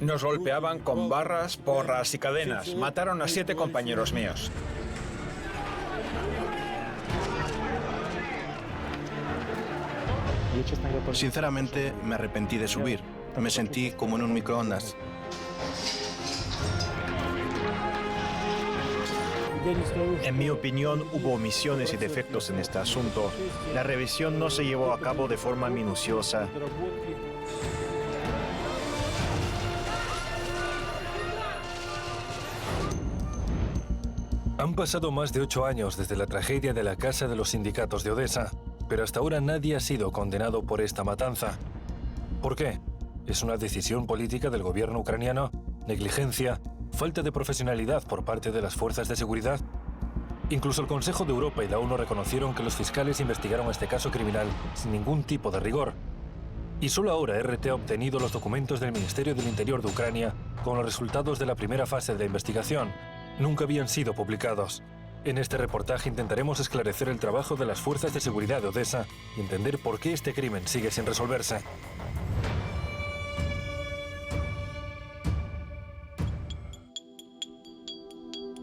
Nos golpeaban con barras, porras y cadenas. Mataron a 7 compañeros míos. Sinceramente, me arrepentí de subir. Me sentí como en un microondas. En mi opinión, hubo omisiones y defectos en este asunto. La revisión no se llevó a cabo de forma minuciosa. Han pasado más de 8 años desde la tragedia de la Casa de los Sindicatos de Odesa, pero hasta ahora nadie ha sido condenado por esta matanza. ¿Por qué? ¿Es una decisión política del gobierno ucraniano? ¿Negligencia? ¿Falta de profesionalidad por parte de las fuerzas de seguridad? Incluso el Consejo de Europa y la ONU reconocieron que los fiscales investigaron este caso criminal sin ningún tipo de rigor. Y solo ahora RT ha obtenido los documentos del Ministerio del Interior de Ucrania con los resultados de la primera fase de la investigación. Nunca habían sido publicados. En este reportaje intentaremos esclarecer el trabajo de las fuerzas de seguridad de Odesa y entender por qué este crimen sigue sin resolverse.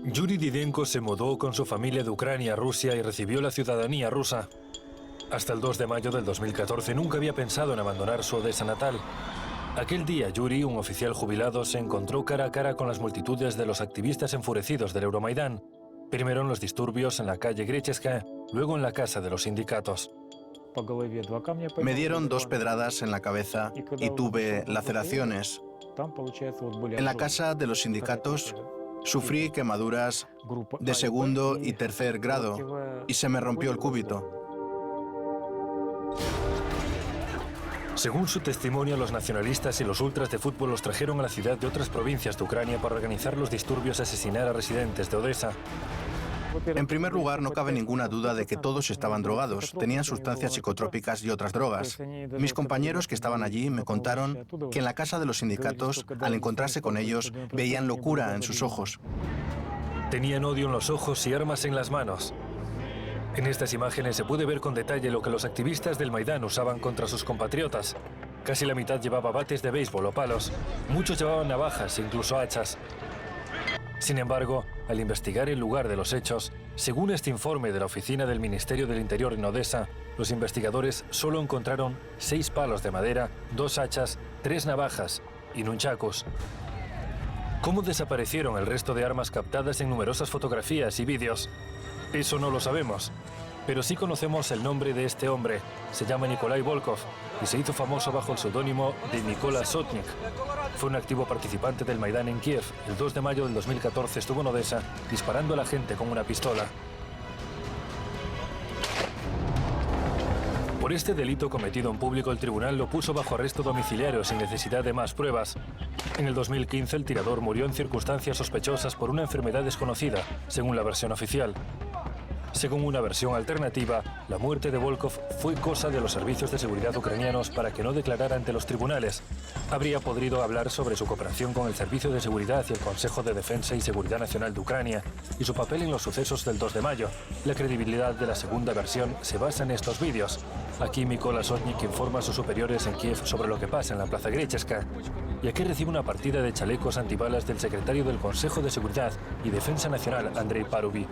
Yuri Didenko se mudó con su familia de Ucrania a Rusia y recibió la ciudadanía rusa. Hasta el 2 de mayo del 2014 nunca había pensado en abandonar su Odesa natal. Aquel día, Yuri, un oficial jubilado, se encontró cara a cara con las multitudes de los activistas enfurecidos del Euromaidán. Primero en los disturbios en la calle Grecheska, luego en la casa de los sindicatos. Me dieron 2 pedradas en la cabeza y tuve laceraciones. En la casa de los sindicatos sufrí quemaduras de 2º y 3er grado y se me rompió el cúbito. Según su testimonio, los nacionalistas y los ultras de fútbol los trajeron a la ciudad de otras provincias de Ucrania para organizar los disturbios y asesinar a residentes de Odesa. En primer lugar, no cabe ninguna duda de que todos estaban drogados, tenían sustancias psicotrópicas y otras drogas. Mis compañeros que estaban allí me contaron que en la casa de los sindicatos, al encontrarse con ellos, veían locura en sus ojos. Tenían odio en los ojos y armas en las manos. En estas imágenes se puede ver con detalle lo que los activistas del Maidán usaban contra sus compatriotas. Casi la mitad llevaba bates de béisbol o palos. Muchos llevaban navajas e incluso hachas. Sin embargo, al investigar el lugar de los hechos, según este informe de la Oficina del Ministerio del Interior en Odesa, los investigadores solo encontraron 6 palos de madera, 2 hachas, 3 navajas y nunchakus. ¿Cómo desaparecieron el resto de armas captadas en numerosas fotografías y vídeos? Eso no lo sabemos, pero sí conocemos el nombre de este hombre. Se llama Nikolai Volkov y se hizo famoso bajo el seudónimo de Mykola Sotnik. Fue un activo participante del Maidán en Kiev. El 2 de mayo del 2014 estuvo en Odesa disparando a la gente con una pistola. Por este delito cometido en público, el tribunal lo puso bajo arresto domiciliario sin necesidad de más pruebas. En el 2015, el tirador murió en circunstancias sospechosas por una enfermedad desconocida, según la versión oficial. Según una versión alternativa, la muerte de Volkov fue cosa de los servicios de seguridad ucranianos para que no declarara ante los tribunales. Habría podido hablar sobre su cooperación con el Servicio de Seguridad y el Consejo de Defensa y Seguridad Nacional de Ucrania y su papel en los sucesos del 2 de mayo. La credibilidad de la segunda versión se basa en estos vídeos. Aquí Mykola Sotnik informa a sus superiores en Kiev sobre lo que pasa en la Plaza Grecheska. Y aquí recibe una partida de chalecos antibalas del secretario del Consejo de Seguridad y Defensa Nacional, Andrei Parubi.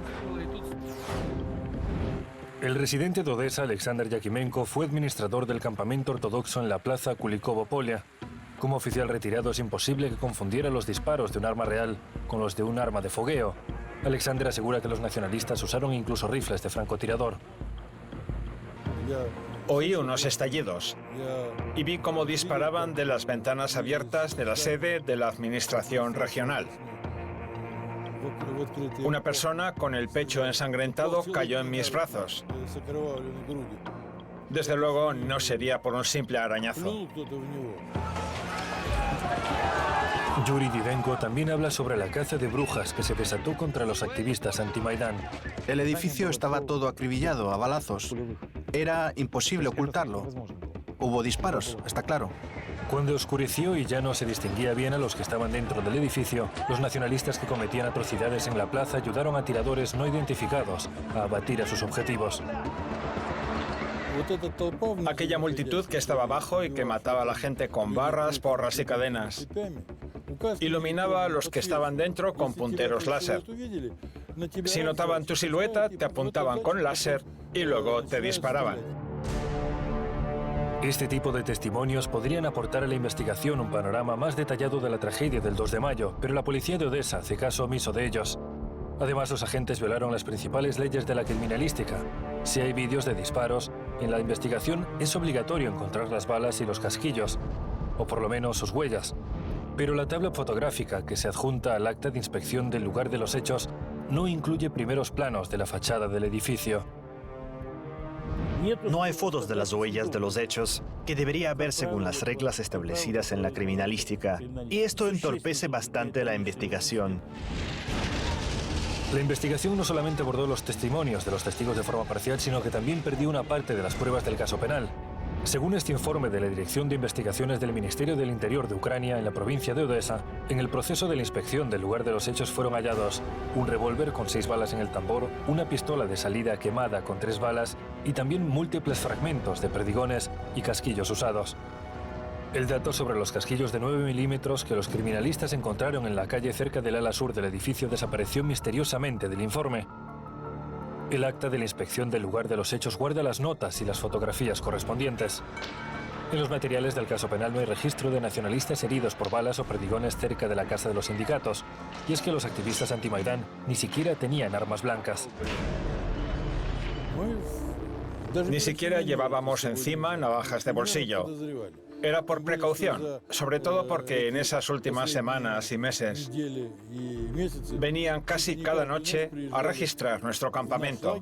El residente de Odesa, Alexander Yakimenko, fue administrador del campamento ortodoxo en la plaza Kulikovo-Polia. Como oficial retirado es imposible que confundiera los disparos de un arma real con los de un arma de fogueo. Alexander asegura que los nacionalistas usaron incluso rifles de francotirador. Oí unos estallidos y vi cómo disparaban de las ventanas abiertas de la sede de la administración regional. Una persona con el pecho ensangrentado cayó en mis brazos. Desde luego no sería por un simple arañazo. Yuri Didenko también habla sobre la caza de brujas que se desató contra los activistas anti-Maidán. El edificio estaba todo acribillado a balazos. Era imposible ocultarlo. Hubo disparos, está claro. Cuando oscureció y ya no se distinguía bien a los que estaban dentro del edificio, los nacionalistas que cometían atrocidades en la plaza ayudaron a tiradores no identificados a abatir a sus objetivos. Aquella multitud que estaba abajo y que mataba a la gente con barras, porras y cadenas. Iluminaba a los que estaban dentro con punteros láser. Si notaban tu silueta, te apuntaban con láser y luego te disparaban. Este tipo de testimonios podrían aportar a la investigación un panorama más detallado de la tragedia del 2 de mayo, pero la policía de Odessa hace caso omiso de ellos. Además, los agentes violaron las principales leyes de la criminalística. Si hay vídeos de disparos, en la investigación es obligatorio encontrar las balas y los casquillos, o por lo menos sus huellas. Pero la tabla fotográfica que se adjunta al acta de inspección del lugar de los hechos no incluye primeros planos de la fachada del edificio. No hay fotos de las huellas de los hechos, que debería haber según las reglas establecidas en la criminalística, y esto entorpece bastante la investigación. La investigación no solamente abordó los testimonios de los testigos de forma parcial, sino que también perdió una parte de las pruebas del caso penal. Según este informe de la Dirección de Investigaciones del Ministerio del Interior de Ucrania en la provincia de Odessa, en el proceso de la inspección del lugar de los hechos fueron hallados un revólver con 6 balas en el tambor, una pistola de salida quemada con 3 balas y también múltiples fragmentos de perdigones y casquillos usados. El dato sobre los casquillos de 9 milímetros que los criminalistas encontraron en la calle cerca del ala sur del edificio desapareció misteriosamente del informe. El acta de la inspección del lugar de los hechos guarda las notas y las fotografías correspondientes. En los materiales del caso penal no hay registro de nacionalistas heridos por balas o perdigones cerca de la casa de los sindicatos, y es que los activistas anti-Maidán ni siquiera tenían armas blancas. Ni siquiera llevábamos encima navajas de bolsillo. Era por precaución, sobre todo porque en esas últimas semanas y meses venían casi cada noche a registrar nuestro campamento.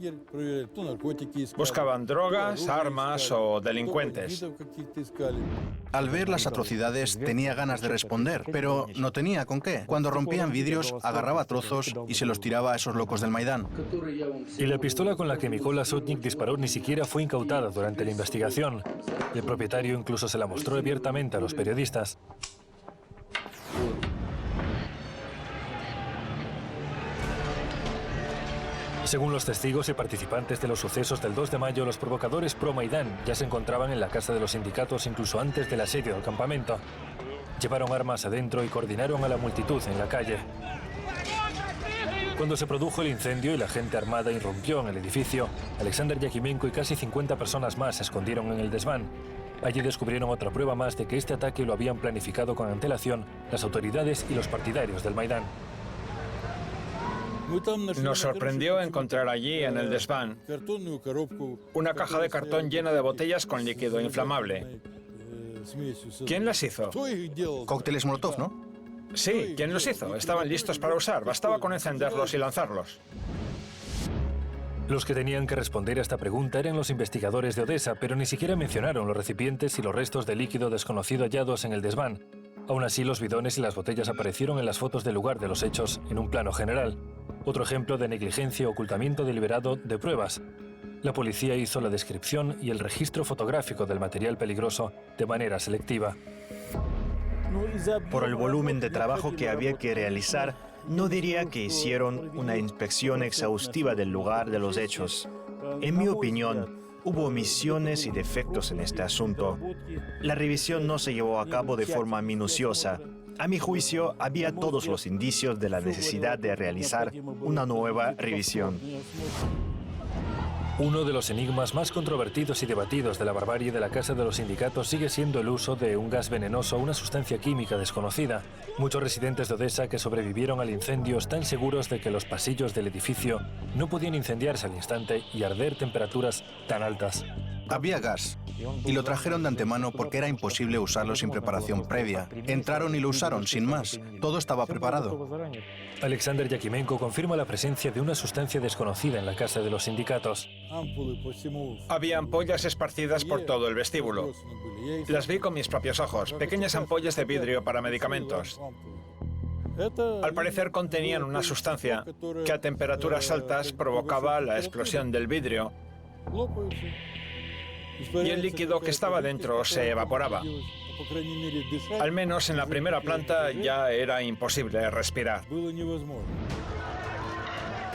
Buscaban drogas, armas o delincuentes. Al ver las atrocidades tenía ganas de responder, pero no tenía con qué. Cuando rompían vidrios, agarraba trozos y se los tiraba a esos locos del Maidán. Y la pistola con la que Mykola Sotnik disparó ni siquiera fue incautada durante la investigación. El propietario incluso se la mostró abiertamente a los periodistas. Según los testigos y participantes de los sucesos del 2 de mayo, los provocadores pro-Maidán ya se encontraban en la casa de los sindicatos incluso antes del asedio del campamento. Llevaron armas adentro y coordinaron a la multitud en la calle. Cuando se produjo el incendio y la gente armada irrumpió en el edificio, Alexander Yakimenko y casi 50 personas más se escondieron en el desván. Allí descubrieron otra prueba más de que este ataque lo habían planificado con antelación las autoridades y los partidarios del Maidán. Nos sorprendió encontrar allí, en el desván, una caja de cartón llena de botellas con líquido inflamable. ¿Quién las hizo? Cócteles Molotov, ¿no? Sí, ¿quién los hizo? Estaban listos para usar, bastaba con encenderlos y lanzarlos. Los que tenían que responder a esta pregunta eran los investigadores de Odessa, pero ni siquiera mencionaron los recipientes y los restos de líquido desconocido hallados en el desván. Aún así, los bidones y las botellas aparecieron en las fotos del lugar de los hechos en un plano general. Otro ejemplo de negligencia y ocultamiento deliberado de pruebas. La policía hizo la descripción y el registro fotográfico del material peligroso de manera selectiva. Por el volumen de trabajo que había que realizar, no diría que hicieron una inspección exhaustiva del lugar de los hechos. En mi opinión, hubo omisiones y defectos en este asunto. La revisión no se llevó a cabo de forma minuciosa. A mi juicio, había todos los indicios de la necesidad de realizar una nueva revisión. Uno de los enigmas más controvertidos y debatidos de la barbarie de la Casa de los Sindicatos sigue siendo el uso de un gas venenoso, una sustancia química desconocida. Muchos residentes de Odessa que sobrevivieron al incendio están seguros de que los pasillos del edificio no podían incendiarse al instante y arder temperaturas tan altas. Había gas, y lo trajeron de antemano porque era imposible usarlo sin preparación previa. Entraron y lo usaron sin más. Todo estaba preparado. Alexander Yakimenko confirma la presencia de una sustancia desconocida en la Casa de los Sindicatos. Había ampollas esparcidas por todo el vestíbulo. Las vi con mis propios ojos, pequeñas ampollas de vidrio para medicamentos. Al parecer contenían una sustancia que a temperaturas altas provocaba la explosión del vidrio y el líquido que estaba dentro se evaporaba. Al menos en la primera planta ya era imposible respirar.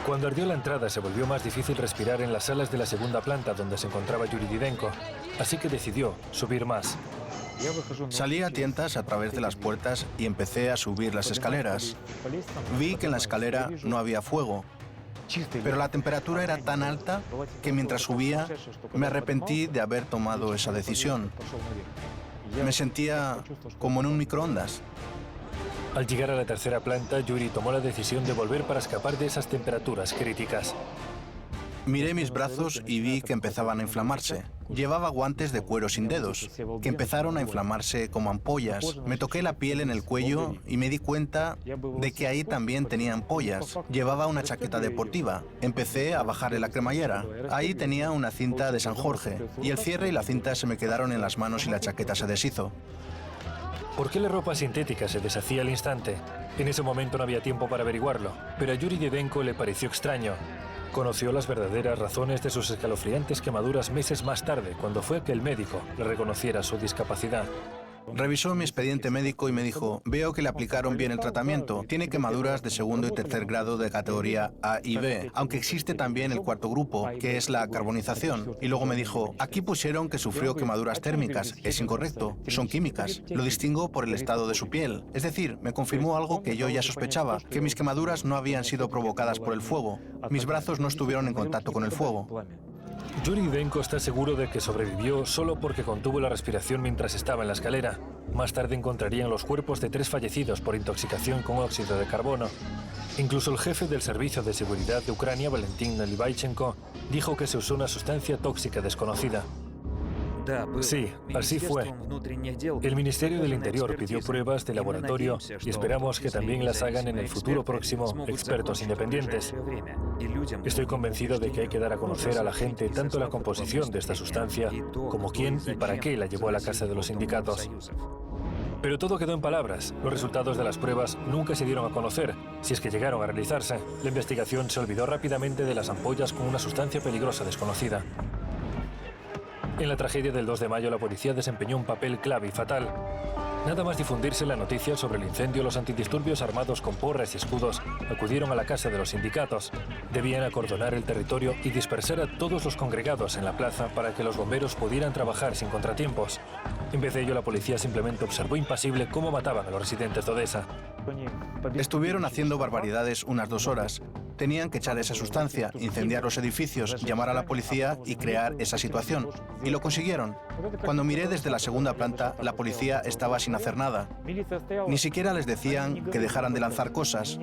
Cuando ardió la entrada, se volvió más difícil respirar en las salas de la segunda planta donde se encontraba Yuri Didenko, así que decidió subir más. Salí a tientas a través de las puertas y empecé a subir las escaleras. Vi que en la escalera no había fuego, pero la temperatura era tan alta que mientras subía me arrepentí de haber tomado esa decisión. Me sentía como en un microondas. Al llegar a la tercera planta, Yuri tomó la decisión de volver para escapar de esas temperaturas críticas. Miré mis brazos y vi que empezaban a inflamarse. Llevaba guantes de cuero sin dedos, que empezaron a inflamarse como ampollas. Me toqué la piel en el cuello y me di cuenta de que ahí también tenía ampollas. Llevaba una chaqueta deportiva. Empecé a bajarle la cremallera. Ahí tenía una cinta de San Jorge, y el cierre y la cinta se me quedaron en las manos y la chaqueta se deshizo. ¿Por qué la ropa sintética se deshacía al instante? En ese momento no había tiempo para averiguarlo, pero a Yuri Didenko le pareció extraño. Conoció las verdaderas razones de sus escalofriantes quemaduras meses más tarde, cuando fue que el médico le reconociera su discapacidad. Revisó mi expediente médico y me dijo: veo que le aplicaron bien el tratamiento. Tiene quemaduras de segundo y tercer grado de categoría A y B, aunque existe también el cuarto grupo, que es la carbonización. Y luego me dijo: aquí pusieron que sufrió quemaduras térmicas. Es incorrecto, son químicas. Lo distingo por el estado de su piel. Es decir, me confirmó algo que yo ya sospechaba, que mis quemaduras no habían sido provocadas por el fuego. Mis brazos no estuvieron en contacto con el fuego. Yuri Didenko está seguro de que sobrevivió solo porque contuvo la respiración mientras estaba en la escalera. Más tarde encontrarían los cuerpos de 3 fallecidos por intoxicación con óxido de carbono. Incluso el jefe del Servicio de Seguridad de Ucrania, Valentin Nalyvaichenko, dijo que se usó una sustancia tóxica desconocida. Sí, así fue. El Ministerio del Interior pidió pruebas de laboratorio y esperamos que también las hagan en el futuro próximo expertos independientes. Estoy convencido de que hay que dar a conocer a la gente tanto la composición de esta sustancia como quién y para qué la llevó a la casa de los sindicatos. Pero todo quedó en palabras. Los resultados de las pruebas nunca se dieron a conocer, si es que llegaron a realizarse. La investigación se olvidó rápidamente de las ampollas con una sustancia peligrosa desconocida. En la tragedia del 2 de mayo, la policía desempeñó un papel clave y fatal. Nada más difundirse la noticia sobre el incendio, los antidisturbios armados con porras y escudos acudieron a la casa de los sindicatos. Debían acordonar el territorio y dispersar a todos los congregados en la plaza para que los bomberos pudieran trabajar sin contratiempos. En vez de ello, la policía simplemente observó impasible cómo mataban a los residentes de Odesa. Estuvieron haciendo barbaridades unas 2 horas. Tenían que echar esa sustancia, incendiar los edificios, llamar a la policía y crear esa situación. Y lo consiguieron. Cuando miré desde la segunda planta, la policía estaba sin hacer nada. Ni siquiera les decían que dejaran de lanzar cosas.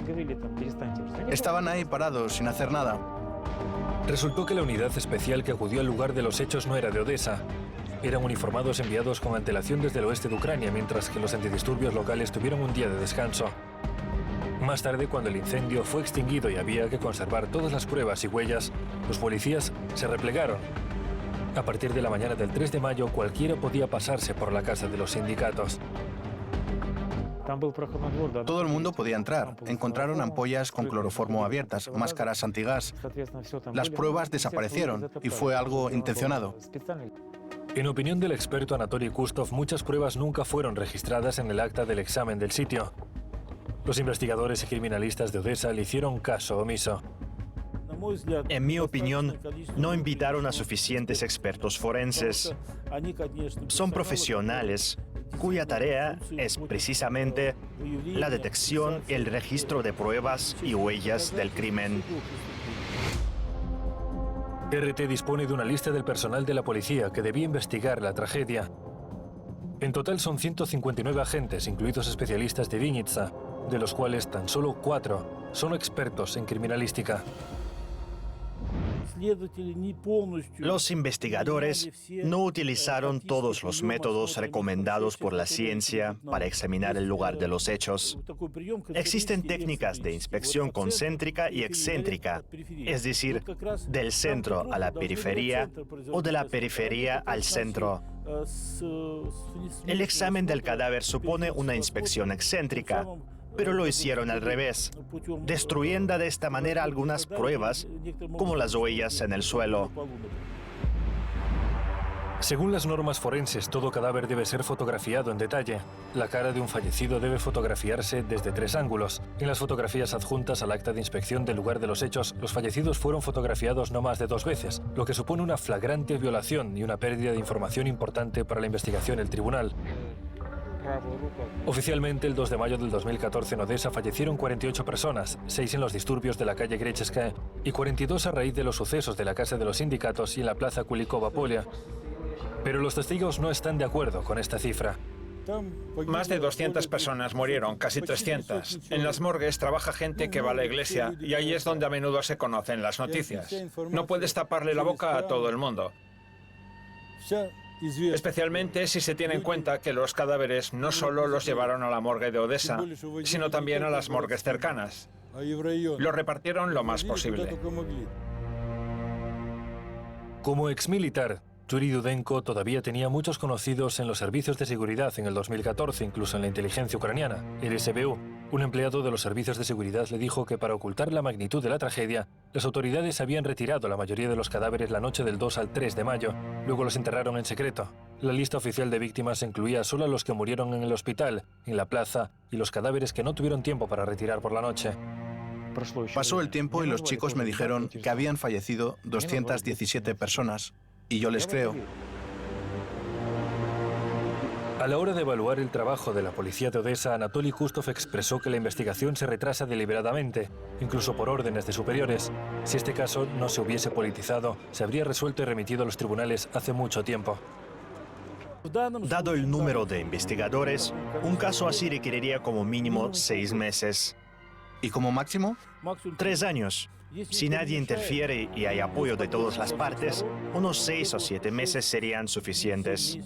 Estaban ahí parados, sin hacer nada. Resultó que la unidad especial que acudió al lugar de los hechos no era de Odesa. Eran uniformados enviados con antelación desde el oeste de Ucrania, mientras que los antidisturbios locales tuvieron un día de descanso. Más tarde, cuando el incendio fue extinguido y había que conservar todas las pruebas y huellas, los policías se replegaron. A partir de la mañana del 3 de mayo, cualquiera podía pasarse por la casa de los sindicatos. Todo el mundo podía entrar. Encontraron ampollas con cloroformo abiertas, máscaras antigas. Las pruebas desaparecieron y fue algo intencionado. En opinión del experto Anatoly Kustov, muchas pruebas nunca fueron registradas en el acta del examen del sitio. Los investigadores y criminalistas de Odesa le hicieron caso omiso. En mi opinión, no invitaron a suficientes expertos forenses. Son profesionales cuya tarea es precisamente la detección y el registro de pruebas y huellas del crimen. RT dispone de una lista del personal de la policía que debía investigar la tragedia. En total son 159 agentes, incluidos especialistas de Vinnytsia, de los cuales tan solo 4 son expertos en criminalística. Los investigadores no utilizaron todos los métodos recomendados por la ciencia para examinar el lugar de los hechos. Existen técnicas de inspección concéntrica y excéntrica, es decir, del centro a la periferia o de la periferia al centro. El examen del cadáver supone una inspección excéntrica, pero lo hicieron al revés, destruyendo de esta manera algunas pruebas, como las huellas en el suelo. Según las normas forenses, todo cadáver debe ser fotografiado en detalle. La cara de un fallecido debe fotografiarse desde 3 ángulos. En las fotografías adjuntas al acta de inspección del lugar de los hechos, los fallecidos fueron fotografiados no más de 2 veces, lo que supone una flagrante violación y una pérdida de información importante para la investigación del tribunal. Oficialmente, el 2 de mayo del 2014 en Odesa fallecieron 48 personas, 6 en los disturbios de la calle Grecheskaya y 42 a raíz de los sucesos de la Casa de los Sindicatos y en la Plaza Kulikova Polia. Pero los testigos no están de acuerdo con esta cifra. Más de 200 personas murieron, casi 300. En las morgues trabaja gente que va a la iglesia y ahí es donde a menudo se conocen las noticias. No puedes taparle la boca a todo el mundo. Especialmente si se tiene en cuenta que los cadáveres no solo los llevaron a la morgue de Odesa, sino también a las morgues cercanas. Los repartieron lo más posible. Como exmilitar, Yuri Dudenko todavía tenía muchos conocidos en los servicios de seguridad en el 2014, incluso en la inteligencia ucraniana. El SBU, un empleado de los servicios de seguridad, le dijo que para ocultar la magnitud de la tragedia, las autoridades habían retirado la mayoría de los cadáveres la noche del 2 al 3 de mayo, luego los enterraron en secreto. La lista oficial de víctimas incluía solo a los que murieron en el hospital, en la plaza, y los cadáveres que no tuvieron tiempo para retirar por la noche. Pasó el tiempo y los chicos me dijeron que habían fallecido 217 personas. Y yo les creo. A la hora de evaluar el trabajo de la policía de Odesa, Anatoly Kustov expresó que la investigación se retrasa deliberadamente, incluso por órdenes de superiores. Si este caso no se hubiese politizado, se habría resuelto y remitido a los tribunales hace mucho tiempo. Dado el número de investigadores, un caso así requeriría como mínimo 6 meses. ¿Y como máximo? 3 años. Si nadie interfiere y hay apoyo de todas las partes, unos 6 o 7 meses serían suficientes.